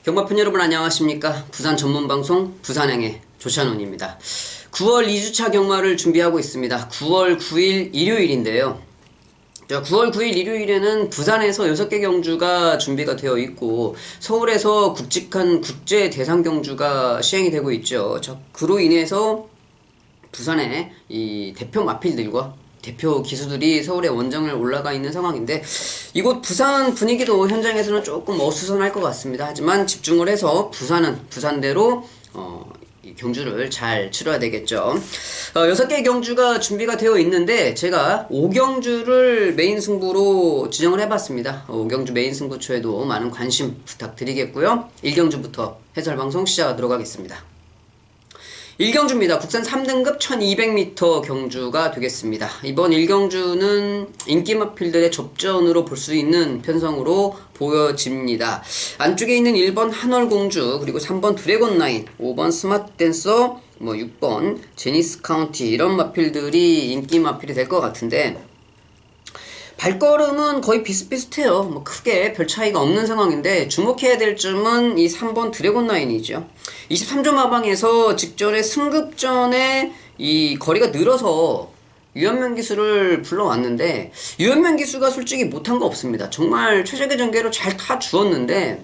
경마팬 여러분 안녕하십니까? 부산 전문방송 부산행의 조찬훈입니다. 9월 2주차 경마를 준비하고 있습니다. 9월 9일 일요일인데요. 9월 9일 일요일에는 부산에서 6개 경주가 준비가 되어 있고 서울에서 굵직한 국제 대상 경주가 시행이 되고 있죠. 그로 인해서 부산의 이 대표 마필들과 대표 기수들이 서울에 원정을 올라가 있는 상황인데 이곳 부산 분위기도 현장에서는 조금 어수선할 것 같습니다. 하지만 집중을 해서 부산은 부산대로 이 경주를 잘 치러야 되겠죠. 6개의 경주가 준비가 되어 있는데 제가 5경주를 메인 승부로 지정을 해봤습니다. 5경주 메인 승부처에도 많은 관심 부탁드리겠고요. 1경주부터 해설방송 시작하도록 하겠습니다. 1경주입니다. 국산 3등급 1200m 경주가 되겠습니다. 이번 1경주는 인기 마필들의 접전으로 볼 수 있는 편성으로 보여집니다. 안쪽에 있는 1번 한월공주, 그리고 3번 드래곤라인, 5번 스마트댄서, 6번 제니스 카운티 이런 마필들이 인기 마필이 될 것 같은데 발걸음은 거의 비슷비슷해요. 크게 별 차이가 없는 상황인데 주목해야 될 점은 이 3번 드래곤라인이죠. 23조 마방에서 직전에 승급전에 이 거리가 늘어서 유현명 기수를 불러왔는데 유현명 기수가 솔직히 못한 거 없습니다. 정말 최적의 전개로 잘 타 주었는데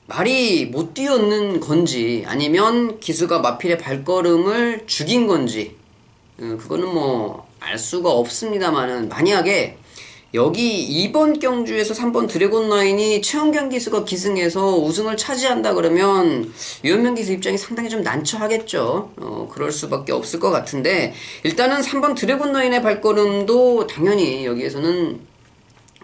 말이 못 뛰었는 건지 아니면 기수가 마필의 발걸음을 죽인 건지 그거는 알 수가 없습니다만은 만약에 여기 2번 경주에서 3번 드래곤라인이 최원경 기수가 기승해서 우승을 차지한다 그러면 유현명 기수 입장이 상당히 좀 난처하겠죠. 그럴 수밖에 없을 것 같은데 일단은 3번 드래곤라인의 발걸음도 당연히 여기에서는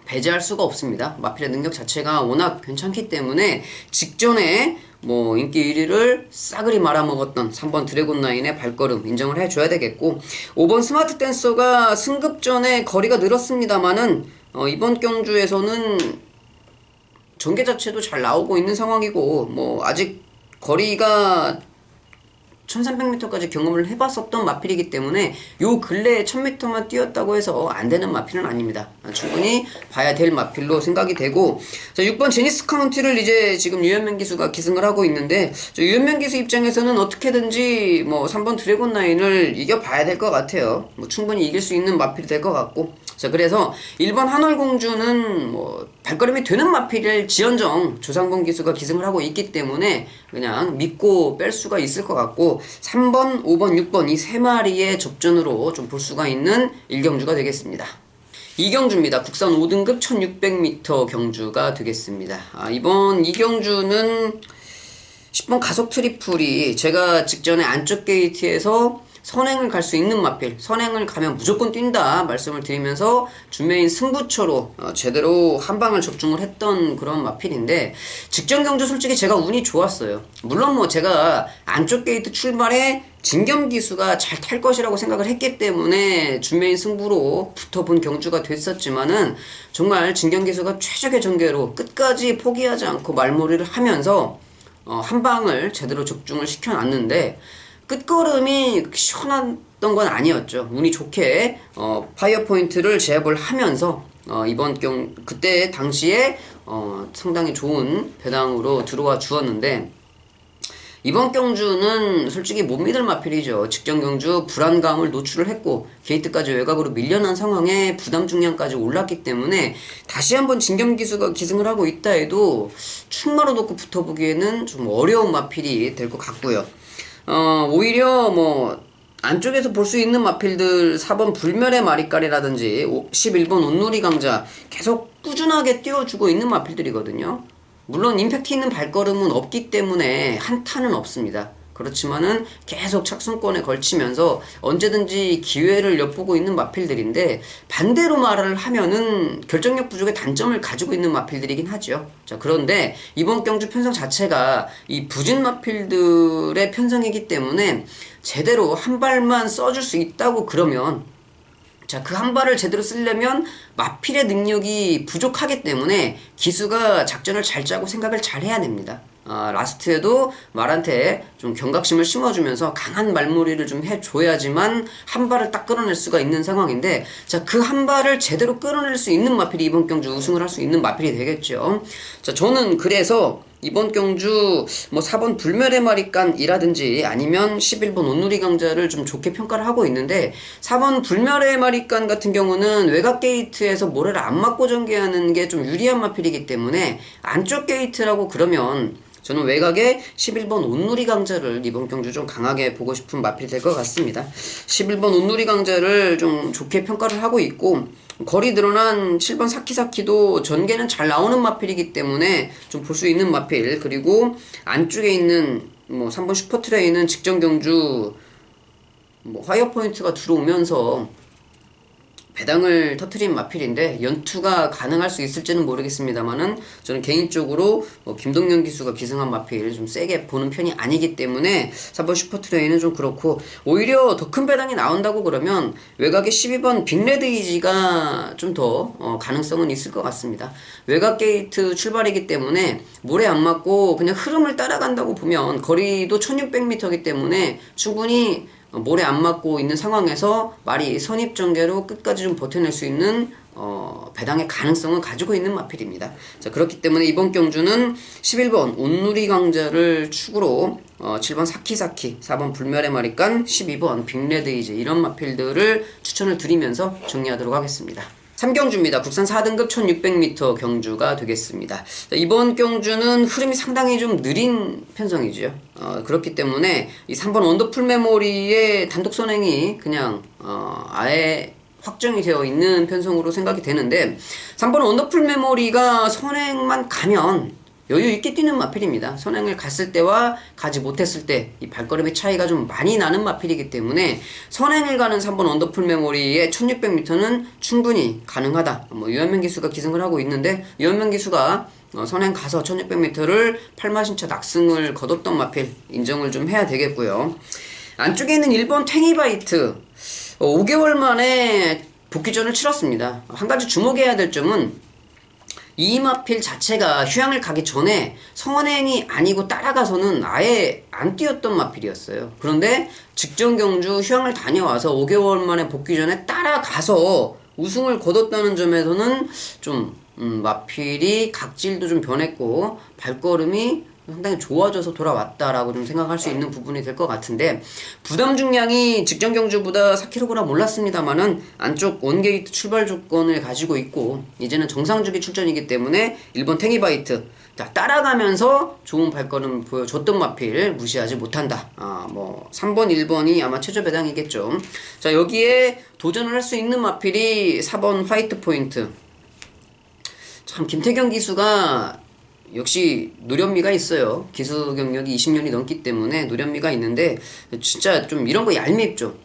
배제할 수가 없습니다. 마필의 능력 자체가 워낙 괜찮기 때문에 직전에 인기 1위를 싸그리 말아먹었던 3번 드래곤라인의 발걸음 인정을 해줘야 되겠고 5번 스마트 댄서가 승급전에 거리가 늘었습니다만은 이번 경주에서는 전개 자체도 잘 나오고 있는 상황이고 아직 거리가 1300m까지 경험을 해봤었던 마필이기 때문에 요 근래에 1000m만 뛰었다고 해서 안되는 마필은 아닙니다. 충분히 봐야 될 마필로 생각이 되고 자 6번 제니스 카운티를 이제 지금 유현명 기수가 기승을 하고 있는데 유현명 기수 입장에서는 어떻게든지 3번 드래곤라인을 이겨봐야 될 것 같아요. 충분히 이길 수 있는 마필이 될 것 같고 자 그래서 1번 한월공주는 발걸음이 되는 마필을 지연정 조상범 기수가 기승을 하고 있기 때문에 그냥 믿고 뺄 수가 있을 것 같고 3번, 5번, 6번 이 세 마리의 접전으로 좀 볼 수가 있는 1경주가 되겠습니다. 2경주입니다. 국산 5등급 1600m 경주가 되겠습니다. 이번 2경주는 10번 가속 트리플이 제가 직전에 안쪽 게이트에서 선행을 갈 수 있는 마필, 선행을 가면 무조건 뛴다 말씀을 드리면서 준메인 승부처로 제대로 한 방을 적중을 했던 그런 마필인데 직전 경주 솔직히 제가 운이 좋았어요. 물론 제가 안쪽 게이트 출발에 진겸 기수가 잘 탈 것이라고 생각을 했기 때문에 준메인 승부로 붙어본 경주가 됐었지만은 정말 진겸 기수가 최적의 전개로 끝까지 포기하지 않고 말몰이를 하면서 한 방을 제대로 적중을 시켜놨는데 끝걸음이 시원했던 건 아니었죠. 운이 좋게 파이어 포인트를 제압을 하면서 이번 그때 당시에 상당히 좋은 배당으로 들어와 주었는데 이번 경주는 솔직히 못 믿을 마필이죠. 직전 경주 불안감을 노출을 했고 게이트까지 외곽으로 밀려난 상황에 부담 중량까지 올랐기 때문에 다시 한번 진겸 기수가 기승을 하고 있다 해도 충마로 놓고 붙어보기에는 좀 어려운 마필이 될 것 같고요. 오히려 안쪽에서 볼 수 있는 마필들 4번 불멸의 마리까리라든지 11번 온누리 강자 계속 꾸준하게 띄워주고 있는 마필들이거든요. 물론 임팩트 있는 발걸음은 없기 때문에 한타는 없습니다. 그렇지만은 계속 착순권에 걸치면서 언제든지 기회를 엿보고 있는 마필들인데 반대로 말을 하면은 결정력 부족의 단점을 가지고 있는 마필들이긴 하죠. 자 그런데 이번 경주 편성 자체가 이 부진 마필들의 편성이기 때문에 제대로 한 발만 써줄 수 있다고 그러면 자, 그 한 발을 제대로 쓰려면 마필의 능력이 부족하기 때문에 기수가 작전을 잘 짜고 생각을 잘 해야 됩니다. 라스트에도 말한테 좀 경각심을 심어주면서 강한 말놀이를 좀 해줘야지만 한 발을 딱 끌어낼 수가 있는 상황인데 자, 그 한 발을 제대로 끌어낼 수 있는 마필이 이번 경주 우승을 할 수 있는 마필이 되겠죠. 자, 저는 그래서 이번 경주 뭐 4번 불멸의 마리깐이라든지 아니면 11번 온누리 강자를 좀 좋게 평가를 하고 있는데 4번 불멸의 마리깐 같은 경우는 외곽 게이트에서 모래를 안 맞고 전개하는 게 좀 유리한 마필이기 때문에 안쪽 게이트라고 그러면 저는 외곽에 11번 온누리 강자를 이번 경주 좀 강하게 보고 싶은 마필이 될 것 같습니다. 11번 온누리 강자를 좀 좋게 평가를 하고 있고 거리 늘어난 7번 사키사키도 전개는 잘 나오는 마필이기 때문에 좀 볼 수 있는 마필, 그리고 안쪽에 있는 뭐 3번 슈퍼트레이는 직전 경주 뭐 화이어 포인트가 들어오면서 배당을 터트린 마필인데 연투가 가능할 수 있을지는 모르겠습니다만은 저는 개인적으로 김동현 기수가 기승한 마필 좀 세게 보는 편이 아니기 때문에 4번 슈퍼트레이는 좀 그렇고, 오히려 더 큰 배당이 나온다고 그러면 외곽에 12번 빅레드 이지가 좀 더 가능성은 있을 것 같습니다. 외곽 게이트 출발이기 때문에 모래 안 맞고 그냥 흐름을 따라간다고 보면 거리도 1600m이기 때문에 충분히 모래 안 맞고 있는 상황에서 말이 선입전개로 끝까지 좀 버텨낼 수 있는 배당의 가능성을 가지고 있는 마필입니다. 자, 그렇기 때문에 이번 경주는 11번 온누리 강자를 축으로 7번 사키사키, 4번 불멸의 마리깐, 12번 빅레드이즈 이런 마필들을 추천을 드리면서 정리하도록 하겠습니다. 3경주입니다. 국산 4등급 1600m 경주가 되겠습니다. 자, 이번 경주는 흐름이 상당히 좀 느린 편성이죠. 그렇기 때문에 이 3번 원더풀 메모리의 단독 선행이 그냥 아예 확정이 되어 있는 편성으로 생각이 되는데, 3번 원더풀 메모리가 선행만 가면 여유 있게 뛰는 마필입니다. 선행을 갔을 때와 가지 못했을 때 이 발걸음의 차이가 좀 많이 나는 마필이기 때문에 선행을 가는 3번 원더풀 메모리의 1600m는 충분히 가능하다. 뭐 유한명 기수가 기승을 하고 있는데 유한명 기수가 선행 가서 1600m를 8마신차 낙승을 거뒀던 마필 인정을 좀 해야 되겠고요. 안쪽에 있는 1번 탱이바이트 5개월 만에 복귀전을 치렀습니다. 한 가지 주목해야 될 점은 이 마필 자체가 휴양을 가기 전에 선행이 아니고 따라가서는 아예 안 뛰었던 마필이었어요. 그런데 직전 경주 휴양을 다녀와서 5개월 만에 복귀 전에 따라가서 우승을 거뒀다는 점에서는 좀 마필이 각질도 좀 변했고 발걸음이 상당히 좋아져서 돌아왔다라고 좀 생각할 수 있는 부분이 될 것 같은데, 부담 중량이 직전 경주보다 4kg 올랐습니다만은 안쪽 원게이트 출발 조건을 가지고 있고 이제는 정상주기 출전이기 때문에 1번 탱이바이트 따라가면서 좋은 발걸음을 보여줬던 마필 무시하지 못한다. 뭐 3번 1번이 아마 최저 배당이겠죠. 자, 여기에 도전을 할 수 있는 마필이 4번 화이트 포인트. 참 김태경 기수가 역시 노련미가 있어요. 기수 경력이 20년이 넘기 때문에 노련미가 있는데 진짜 좀 이런 거 얄밉죠.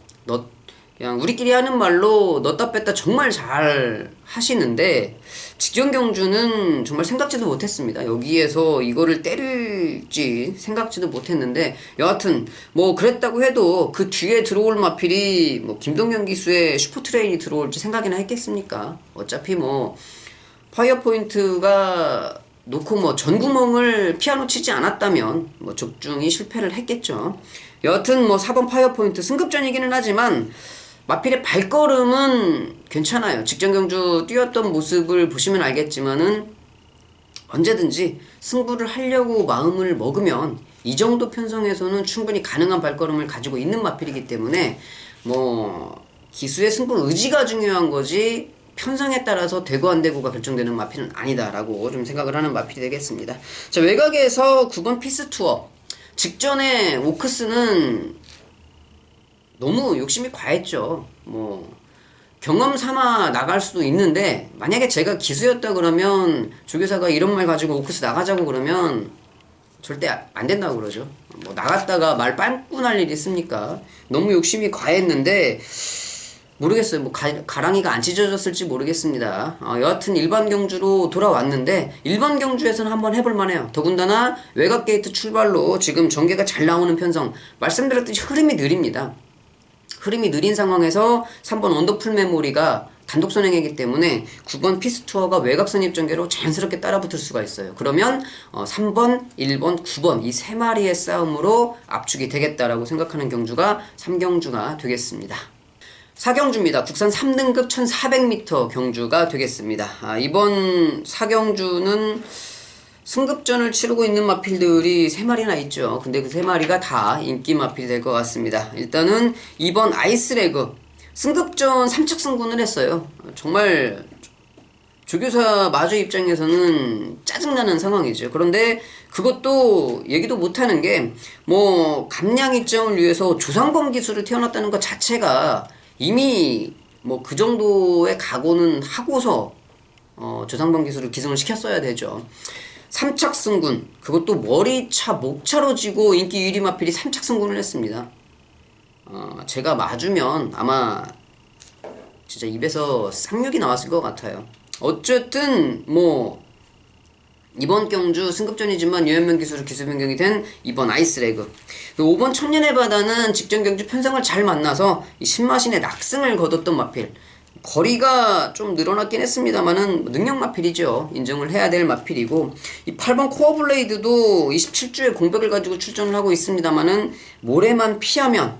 그냥 우리끼리 하는 말로 넣었다 뺐다 정말 잘 하시는데 직전 경주는 정말 생각지도 못했습니다. 여기에서 이거를 때릴지 생각지도 못했는데 여하튼 뭐 그랬다고 해도 그 뒤에 들어올 마필이 뭐 김동현 기수의 슈퍼트레인이 들어올지 생각이나 했겠습니까? 어차피 뭐 파이어 포인트가 놓고 뭐 전구멍을 피아노 치지 않았다면 뭐 적중이 실패를 했겠죠. 여하튼 뭐 4번 파이어 포인트 승급전이기는 하지만 마필의 발걸음은 괜찮아요. 직전 경주 뛰었던 모습을 보시면 알겠지만은 언제든지 승부를 하려고 마음을 먹으면 이 정도 편성에서는 충분히 가능한 발걸음을 가지고 있는 마필이기 때문에 뭐 기수의 승부 의지가 중요한 거지 편성에 따라서 되고 안 되고가 결정되는 마필은 아니다라고 좀 생각을 하는 마필이 되겠습니다. 자, 외곽에서 9번 피스투어. 직전에 오크스는 너무 욕심이 과했죠. 뭐 경험 삼아 나갈 수도 있는데 만약에 제가 기수였다 그러면 조교사가 이런 말 가지고 오크스 나가자고 그러면 절대 안 된다고 그러죠. 뭐 나갔다가 말 빵꾸 날 일이 있습니까? 너무 욕심이 과했는데 모르겠어요. 뭐 가랑이가 안 찢어졌을지 모르겠습니다. 여하튼 일반 경주로 돌아왔는데 일반 경주에서는 한번 해볼 만해요. 더군다나 외곽 게이트 출발로 지금 전개가 잘 나오는 편성, 말씀드렸듯이 흐름이 느립니다. 흐름이 느린 상황에서 3번 원더풀 메모리가 단독 선행이기 때문에 9번 피스투어가 외곽 선입 전개로 자연스럽게 따라붙을 수가 있어요. 그러면 3번, 1번, 9번 이 세 마리의 싸움으로 압축이 되겠다라고 생각하는 경주가 3경주가 되겠습니다. 4경주입니다. 국산 3등급 1400m 경주가 되겠습니다. 이번 4경주는 승급전을 치르고 있는 마필들이 3마리나 있죠. 근데 그 3마리가 다 인기 마필이 될 것 같습니다. 일단은 이번 아이스레그 승급전 3척 승군을 했어요. 정말 조교사 마주 입장에서는 짜증나는 상황이죠. 그런데 그것도 얘기도 못하는 게 뭐 감량 입장을 위해서 조상범 기술을 태어났다는 것 자체가 이미 뭐 그 정도의 각오는 하고서 조상범 기술을 기승을 시켰어야 되죠. 삼착승군, 그것도 머리차 목차로 지고 인기 1위 마필이 삼착승군을 했습니다. 제가 맞으면 아마 진짜 입에서 쌍욕이 나왔을 것 같아요. 어쨌든 뭐 이번 경주 승급전이지만 유연명 기술로 기술 변경이 된 이번 아이스레그, 5번 천년의 바다는 직전 경주 편성을 잘 만나서 이 신마신의 낙승을 거뒀던 마필. 거리가 좀 늘어났긴 했습니다만은 능력 마필이죠. 인정을 해야 될 마필이고, 이 8번 코어 블레이드도 27주의 공백을 가지고 출전을 하고 있습니다만은 모래만 피하면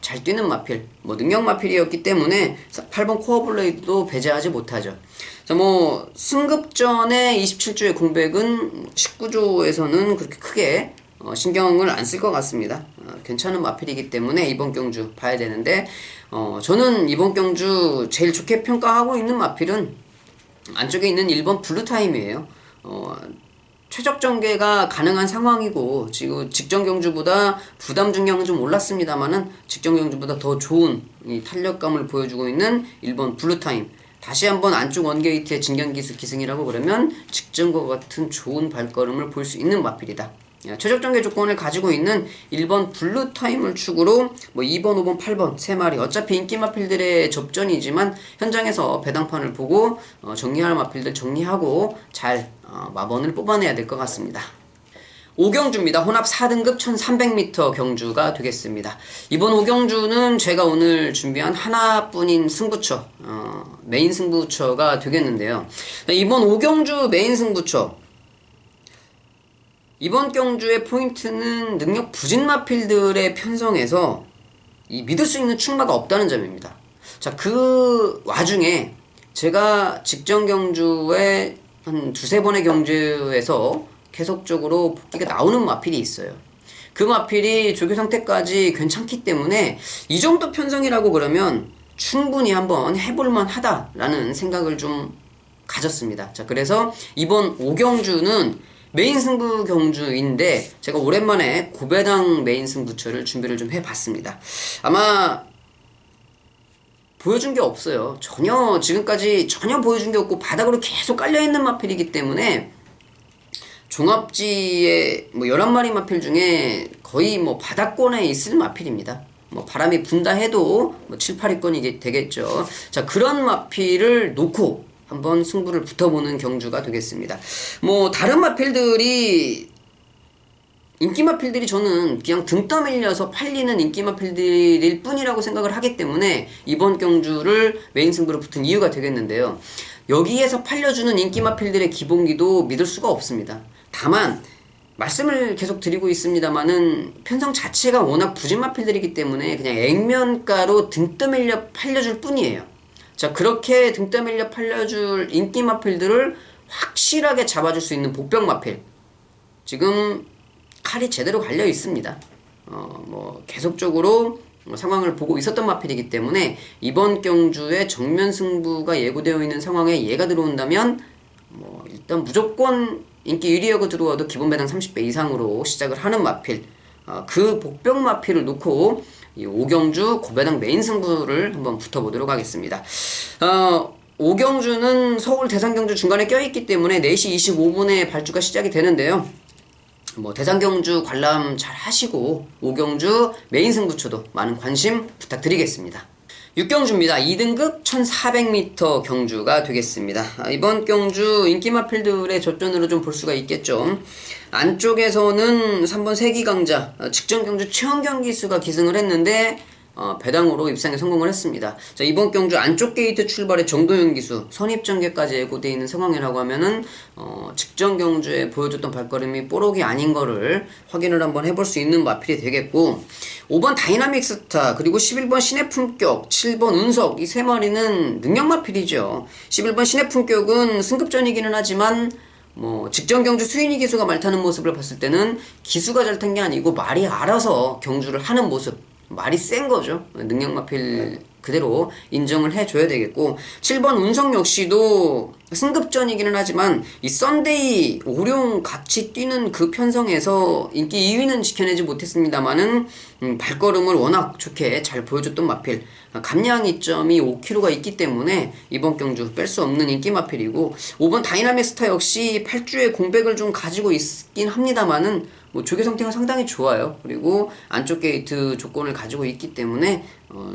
잘 뛰는 마필, 뭐 능력 마필이었기 때문에 8번 코어 블레이드도 배제하지 못하죠. 자, 뭐 승급전의 27주의 공백은 19조에서는 그렇게 크게 신경을 안 쓸 것 같습니다. 괜찮은 마필이기 때문에 이번 경주 봐야 되는데, 저는 이번 경주 제일 좋게 평가하고 있는 마필은 안쪽에 있는 1번 블루타임이에요. 최적 전개가 가능한 상황이고, 지금 직전 경주보다 부담 중량은 좀 올랐습니다만은 직전 경주보다 더 좋은 이 탄력감을 보여주고 있는 1번 블루타임. 다시 한번 안쪽 원게이트의 진경기수 기승이라고 그러면 직전과 같은 좋은 발걸음을 볼 수 있는 마필이다. 최적 전개 조건을 가지고 있는 1번 블루타임을 축으로 뭐 2번, 5번, 8번 3마리, 어차피 인기 마필들의 접전이지만 현장에서 배당판을 보고 정리할 마필들 정리하고 잘 마번을 뽑아내야 될 것 같습니다. 5경주입니다. 혼합 4등급 1300m 경주가 되겠습니다. 이번 5경주는 제가 오늘 준비한 하나뿐인 승부처, 메인 승부처가 되겠는데요. 이번 5경주 메인 승부처, 이번 경주의 포인트는 능력 부진 마필들의 편성에서 이 믿을 수 있는 충마가 없다는 점입니다. 자, 그 와중에 제가 직전 경주에 한 2-3번의 경주에서 계속적으로 복귀가 나오는 마필이 있어요. 그 마필이 조교 상태까지 괜찮기 때문에 이 정도 편성이라고 그러면 충분히 한번 해볼만 하다라는 생각을 좀 가졌습니다. 자, 그래서 이번 5경주는 메인 승부 경주인데 제가 오랜만에 고배당 메인 승부처를 준비를 좀 해봤습니다. 아마 보여준 게 없어요. 지금까지 전혀 보여준 게 없고 바닥으로 계속 깔려있는 마필이기 때문에 종합지에 뭐 11마리 마필 중에 거의 뭐 바닥권에 있을 마필입니다. 뭐 바람이 분다 해도 뭐 7, 8위권이 되겠죠. 자, 그런 마필을 놓고 한번 승부를 붙어보는 경주가 되겠습니다. 뭐 다른 마필들이 인기 마필들이 저는 그냥 등 떠밀려서 팔리는 인기 마필들일 뿐이라고 생각을 하기 때문에 이번 경주를 메인 승부로 붙은 이유가 되겠는데요. 여기에서 팔려주는 인기 마필들의 기본기도 믿을 수가 없습니다. 다만 말씀을 계속 드리고 있습니다만은 편성 자체가 워낙 부진 마필들이기 때문에 그냥 액면가로 등 떠밀려 팔려줄 뿐이에요. 자, 그렇게 등 떠밀려 팔려줄 인기 마필들을 확실하게 잡아줄 수 있는 복병 마필, 지금 칼이 제대로 갈려 있습니다. 뭐 계속적으로 상황을 보고 있었던 마필이기 때문에 이번 경주에 정면 승부가 예고되어 있는 상황에 얘가 들어온다면 뭐 일단 무조건 인기 1위하고 들어와도 기본 배당 30배 이상으로 시작을 하는 마필, 그 복병 마필을 놓고 이 5경주 고배당 메인 승부를 한번 붙어보도록 하겠습니다. 5경주는 서울 대상경주 중간에 껴있기 때문에 4시 25분에 발주가 시작이 되는데요. 뭐 대상경주 관람 잘 하시고 5경주 메인 승부처도 많은 관심 부탁드리겠습니다. 6경주입니다. 2등급 1400m 경주가 되겠습니다. 이번 경주 인기 마필들의 접전으로 좀 볼 수가 있겠죠. 안쪽에서는 3번 세기강자 직전 경주 최원경 기수가 기승을 했는데 배당으로 입상에 성공을 했습니다. 자, 이번 경주 안쪽 게이트 출발의 정도현 기수 선입전개까지 예고되어 있는 상황이라고 하면은 직전 경주에 보여줬던 발걸음이 뽀록이 아닌 거를 확인을 한번 해볼 수 있는 마필이 되겠고, 5번 다이나믹 스타 그리고 11번 신의 품격, 7번 운석, 이 세 마리는 능력 마필이죠. 11번 신의 품격은 승급전이기는 하지만 뭐 직전 경주 수인이 기수가 말 타는 모습을 봤을 때는 기수가 잘 탄 게 아니고 말이 알아서 경주를 하는 모습, 말이 센 거죠. 능력 마필 그대로 인정을 해줘야 되겠고, 7번 운성 역시도 승급전이기는 하지만 이 썬데이 오룡 같이 뛰는 그 편성에서 인기 2위는 지켜내지 못했습니다만은 발걸음을 워낙 좋게 잘 보여줬던 마필, 감량 이점이 5kg가 있기 때문에 이번 경주 뺄 수 없는 인기 마필이고, 5번 다이나믹 스타 역시 8주에 공백을 좀 가지고 있긴 합니다만은 뭐 조개 상태가 상당히 좋아요. 그리고 안쪽 게이트 조건을 가지고 있기 때문에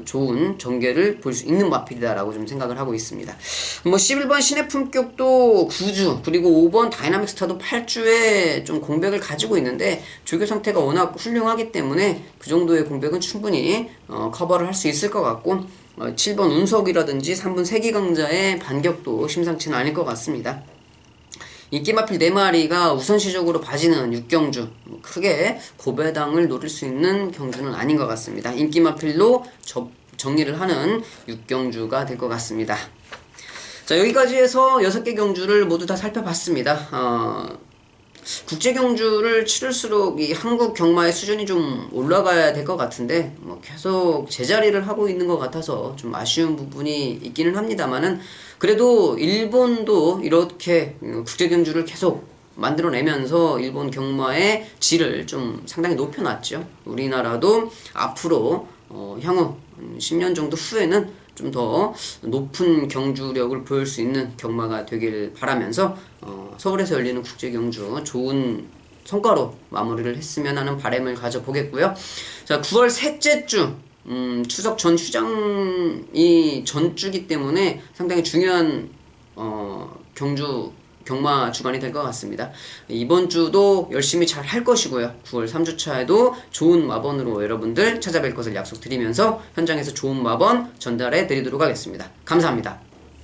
좋은 전개를 볼 수 있는 마필이다라고 좀 생각을 하고 있습니다. 뭐 11번 신의 품격도 9주, 그리고 5번 다이나믹 스타도 8주에 좀 공백을 가지고 있는데 조교 상태가 워낙 훌륭하기 때문에 그 정도의 공백은 충분히 커버를 할 수 있을 것 같고, 7번 운석이라든지 3번 세기강자의 반격도 심상치는 않을 것 같습니다. 인기마필 4마리가 우선시적으로 봐지는 6경주, 크게 고배당을 노릴 수 있는 경주는 아닌 것 같습니다. 인기마필로 정리를 하는 6경주가 될 것 같습니다. 자, 여기까지 해서 6개 경주를 모두 다 살펴봤습니다. 국제경주를 치를수록 이 한국 경마의 수준이 좀 올라가야 될 것 같은데, 뭐 계속 제자리를 하고 있는 것 같아서 좀 아쉬운 부분이 있기는 합니다만은, 그래도 일본도 이렇게 국제경주를 계속 만들어내면서 일본 경마의 질을 좀 상당히 높여놨죠. 우리나라도 앞으로 향후 10년 정도 후에는 좀 더 높은 경주력을 보일 수 있는 경마가 되길 바라면서 서울에서 열리는 국제경주 좋은 성과로 마무리를 했으면 하는 바람을 가져보겠고요. 자, 9월 셋째 주 추석 전 휴장이 전주기 때문에 상당히 중요한 경마 주간이 될 것 같습니다. 이번 주도 열심히 잘 할 것이고요. 9월 3주차에도 좋은 마번으로 여러분들 찾아뵐 것을 약속드리면서 현장에서 좋은 마번 전달해 드리도록 하겠습니다. 감사합니다.